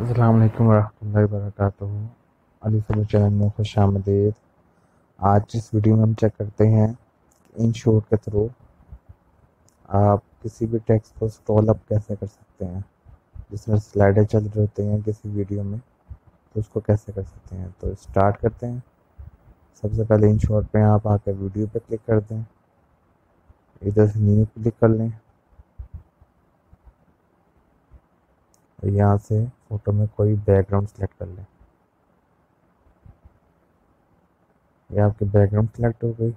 अस्सलाम वालेकुम रहमतुल्लाहि वबरकातुहू। अली सबर चैनल में खुश आमदीद। आज इस वीडियो में हम चेक करते हैं कि इन शॉट के थ्रू आप किसी भी टेक्स्ट को स्क्रॉल अप कैसे कर सकते हैं। जिसमें स्लाइडर चल रहे होते हैं किसी वीडियो में, तो उसको कैसे कर सकते हैं। तो स्टार्ट करते हैं। सबसे पहले इन शॉट पे आप आकर वीडियो पे क्लिक कर दें, इधर से न्यू क्लिक कर लें और यहाँ से फ़ोटो में कोई बैकग्राउंड सेलेक्ट कर लें। ये आपकी बैकग्राउंड सेलेक्ट हो गई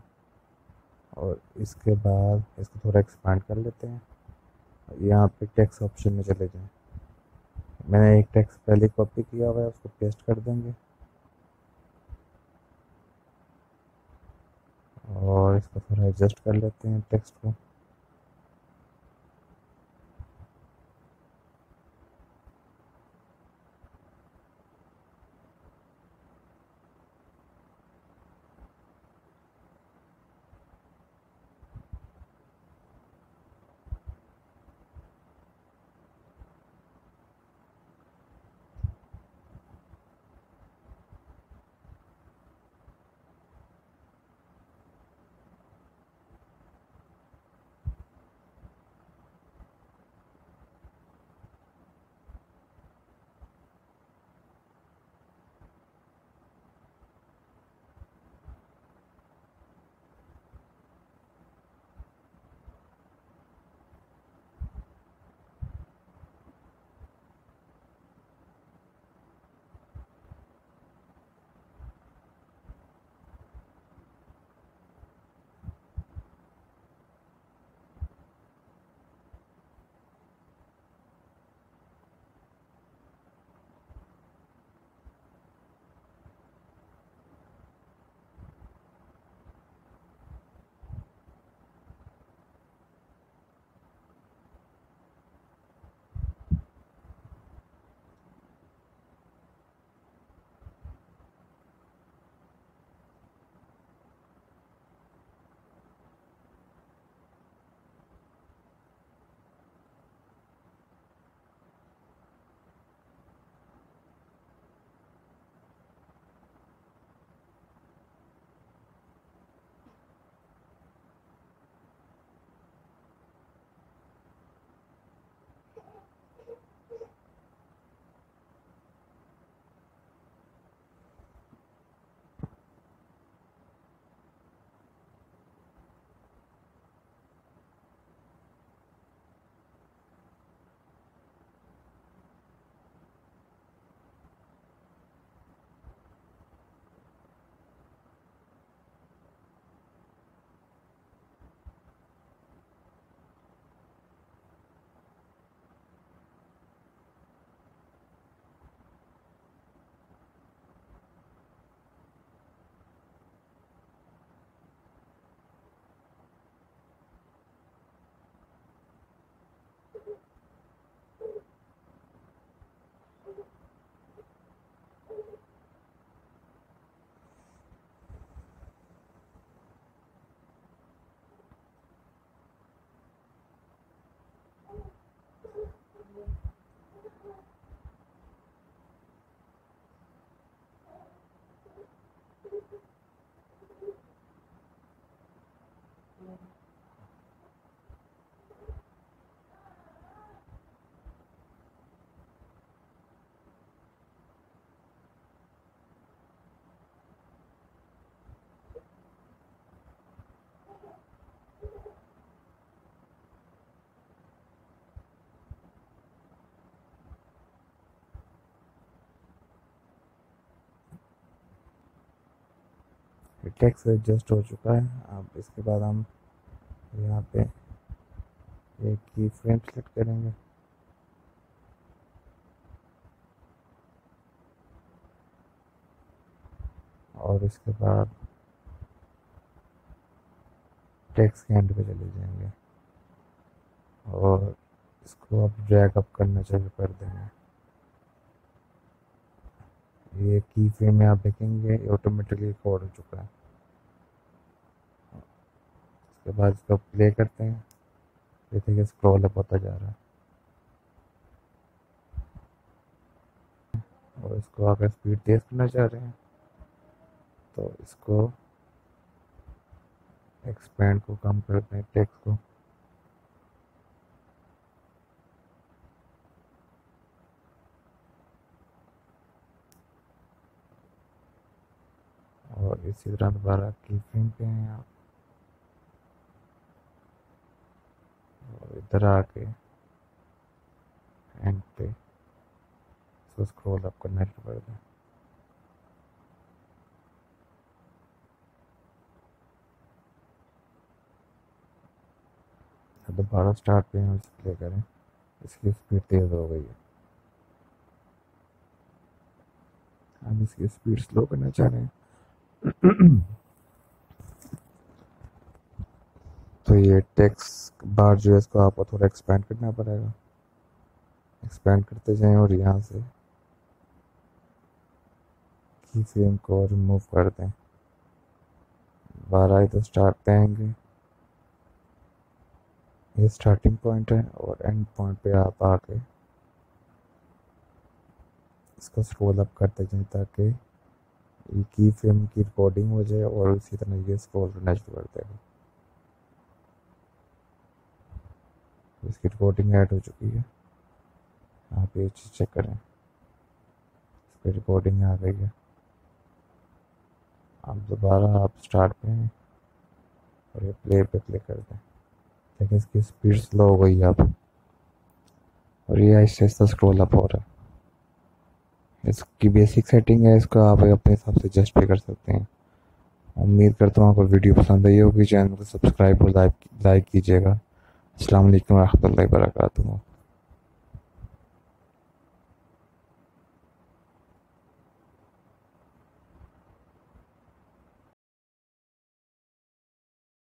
और इसके बाद इसको थोड़ा एक्सपांड कर लेते हैं। यहाँ पे टेक्स्ट ऑप्शन में चले जाएं। मैंने एक टेक्स्ट पहले कॉपी किया हुआ है, उसको पेस्ट कर देंगे और इसको थोड़ा एडजस्ट कर लेते हैं टेक्स्ट को। टेक्स्ट एडजस्ट हो चुका है। अब इसके बाद हम यहाँ पे एक की फ्रेम सेलेक्ट करेंगे और इसके बाद टेक्स्ट के एंड पे चले जाएंगे और इसको अब ड्रैग अप करना चालू कर देंगे। ये की फ्रेम में आप देखेंगे ऑटोमेटिकली रिकॉर्ड हो चुका है। उसके बाद इसको प्ले करते हैं, ये देखिए स्क्रॉल अप होता जा रहा है। और इसको अगर स्पीड तेज़ करना चाह रहे हैं तो इसको एक्सपेंड को कम कर दें, टेक्स्ट को। और इसी तरह दोबारा की फ्रेम पे हैं आप, और इधर आके एंड पे इसको स्क्रॉल अप करना शुरू कर दें। दोबारा स्टार्ट पे हम प्ले करें, इसकी स्पीड तेज़ हो गई है। हम इसकी स्पीड स्लो करना चाह रहे हैं तो ये टेक्स्ट बार जो है इसको आपको थोड़ा एक्सपेंड करना पड़ेगा। एक्सपेंड करते जाएं और यहाँ से की फ्रेम को रिमूव कर दें। 12 तो स्टार्ट पे आएंगे, ये स्टार्टिंग पॉइंट है, और एंड पॉइंट पे आप आके इसको स्क्रॉल अप करते जाएं ताकि ये की फ्रेम की रिकॉर्डिंग हो जाए और उसी तरह ये स्क्रॉल करना शुरू कर देगा। इसकी रिकॉर्डिंग ऐड हो चुकी है, आप ये चीज़ चेक करें, इस पर रिकॉर्डिंग आ गई है। आप दोबारा आप स्टार्ट पे हैं और ये प्ले पे क्लिक कर दें, लेकिन इसकी स्पीड स्लो हो गई है अब, और ये आहिस्ता आहिस्ता स्क्रॉल अप हो रहा है। इसकी बेसिक सेटिंग है, इसको आप अपने हिसाब से एडजस्ट भी कर सकते हैं। उम्मीद करता हूँ आपको वीडियो पसंद आई होगी। चैनल को सब्सक्राइब और लाइक कीजिएगा। अस्सलाम वालेकुम रहमतुल्लाहि व बरकातुहू।